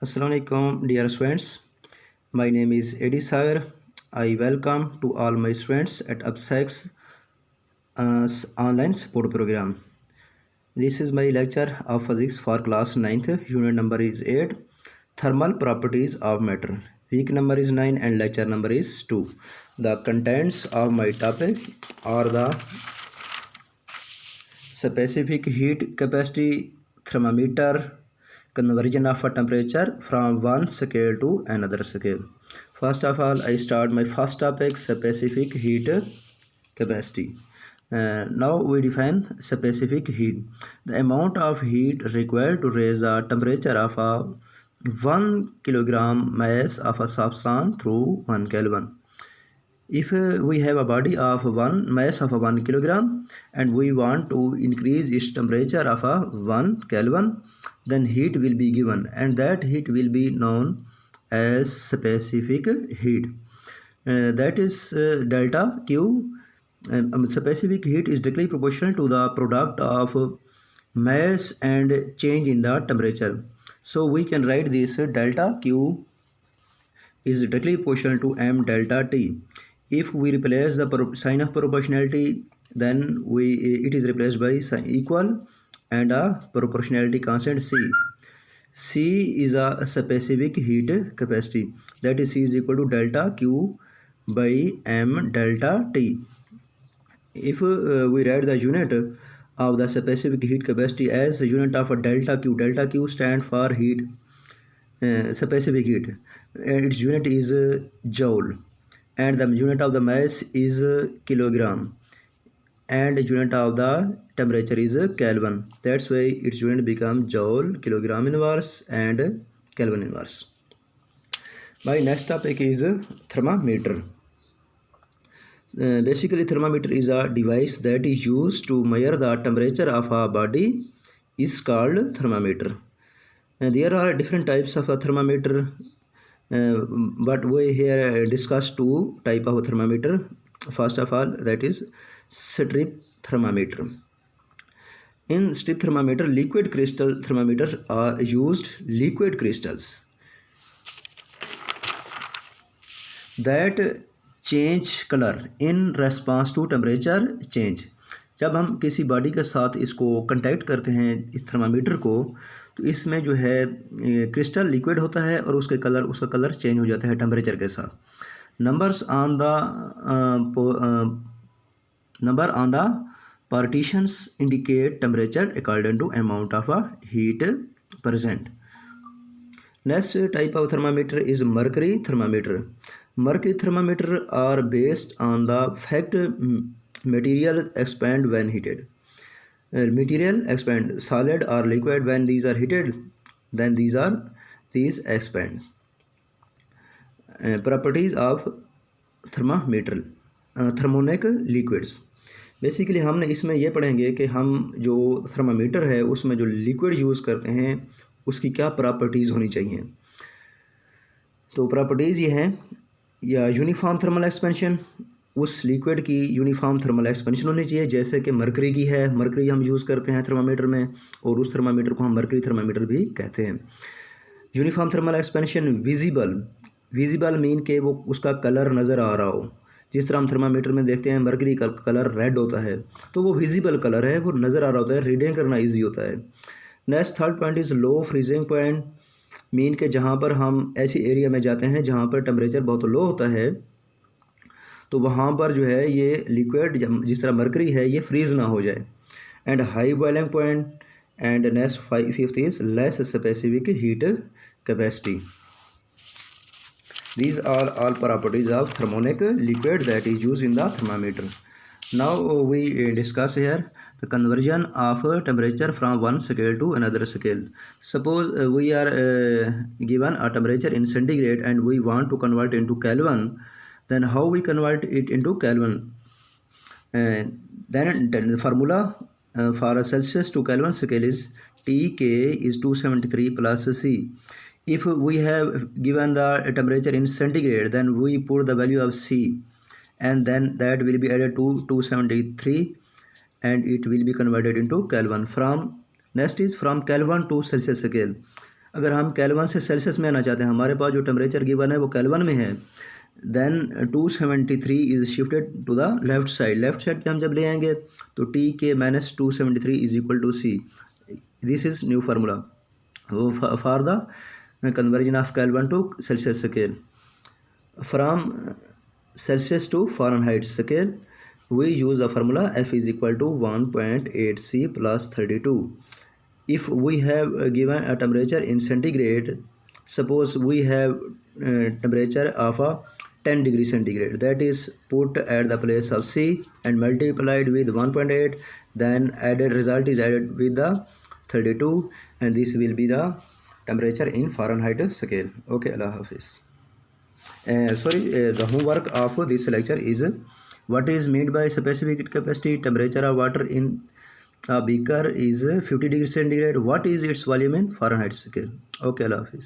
Assalamualaikum dear students. My name is Edi Sagar. I welcome to all my students at UPSEX online support program. This is my lecture of physics for class 9th. Unit number is 8. Thermal properties of matter. Week number is 9 and lecture number is 2. The contents of my topic are the specific heat capacity, thermometer, conversion of a temperature from one scale to another scale. First of all, I start my first topic, specific heat capacity. Now we define specific heat. The amount of heat required to raise the temperature of a 1 kilogram mass of a substance through 1 Kelvin. If we have a body of one mass of 1 kilogram and we want to increase its temperature of 1 Kelvin, then heat will be given and that heat will be known as specific heat. That is delta Q. Specific heat is directly proportional to the product of mass and change in the temperature. So we can write this delta Q is directly proportional to m delta T. If we replace the sign of proportionality, then it is replaced by sign equal and a proportionality constant C. C is a specific heat capacity, that is C is equal to delta Q by m delta T. If we write the unit of the specific heat capacity as a unit of a delta Q stands for heat, specific heat. Its unit is joule, and the unit of the mass is kilogram, and the unit of the temperature is Kelvin. That's why its unit becomes joule, kilogram inverse, and Kelvin inverse. My next topic is thermometer. Basically, thermometer is a device that is used to measure the temperature of a body is called thermometer. There are different types of a thermometer, but we here discuss two type of thermometer. First of all, that is strip thermometer. In strip thermometer, liquid crystal thermometer are used. Liquid crystals that change color in response to temperature change. जब हम किसी body के साथ इसको contact करते हैं इस thermometer को, तो इसमें जो है क्रिस्टल लिक्विड होता है और उसका कलर चेंज हो जाता है टेम्परेचर के साथ. Number on the partitions indicate temperature according to amount of heat present. Next type of thermometer is mercury thermometer. Mercury thermometer are based on the fact material expand when heated. Material expand, solid or liquid, when these are heated, then these expand. Properties of thermometer, thermonic liquids. Basically हमने इसमें यह पढ़ेंगे कि हम जो thermometer है उसमें जो लिक्विड यूज़ करते हैं उसकी क्या प्रॉपर्टीज़ होनी चाहिए. तो प्रॉपर्टीज़ ये हैं, या यूनिफॉर्म थर्मल एक्सपेंशन, उस लिक्विड की यूनिफॉर्म थर्मल एक्सपेंशन होनी चाहिए, जैसे कि मरकरी की है. मरकरी हम यूज़ करते हैं थर्मामीटर में और उस थर्मामीटर को हम मरकरी थर्मामीटर भी कहते हैं. Uniform thermal expansion. Visible mean के वो उसका कलर नज़र आ रहा हो. जिस तरह हम थर्मामीटर में देखते हैं मरकरी का कलर रेड होता है, तो वो विजिबल कलर है, वो नज़र आ रहा होता है, रीडिंग करना ईजी होता है. Next third point is low freezing point. Mean के जहाँ पर हम ऐसी एरिया में जाते हैं जहाँ पर टेम्परेचर बहुत लो होता है, तो वहाँ पर जो है ये लिक्विड जिस तरह मरकरी है ये फ्रीज ना हो जाए. And high boiling point. And next fifth is less specific heat capacity. These are all properties of thermonic liquid that is used in the thermometer. Now we discuss here the conversion of temperature from one scale to another scale. Suppose we are given a temperature in centigrade and we want to convert into Kelvin. Then how we convert it into Kelvin? Then the formula for a Celsius to Kelvin scale is Tk is 273 plus C. If we have given the temperature in centigrade, then we put the value of C, and then that will be added to 273 and it will be converted into Kelvin. Next is from Kelvin to Celsius scale. अगर हम kelvin से Celsius में आना चाहते हैं, हमारे पास जो temperature given है वो केल्विन में है, then 273 is shifted to the left side पे हम जब ले आएंगे तो T के minus 273 is equal to C. This is new formula for the conversion of Kelvin to Celsius scale. From Celsius to Fahrenheit scale, we use the formula F is equal to 1.8 C plus 32. If we have given a temperature in centigrade, suppose we have temperature of a 10 degree centigrade, that is put at the place of C and multiplied with 1.8, then added result is added with the 32, and this will be the temperature in Fahrenheit scale. Okay, Allah Hafiz. The homework of this lecture is what is meant by specific heat capacity. Temperature of water in a beaker is 50 degrees centigrade. What is its volume in Fahrenheit scale? Okay, Allah Hafiz.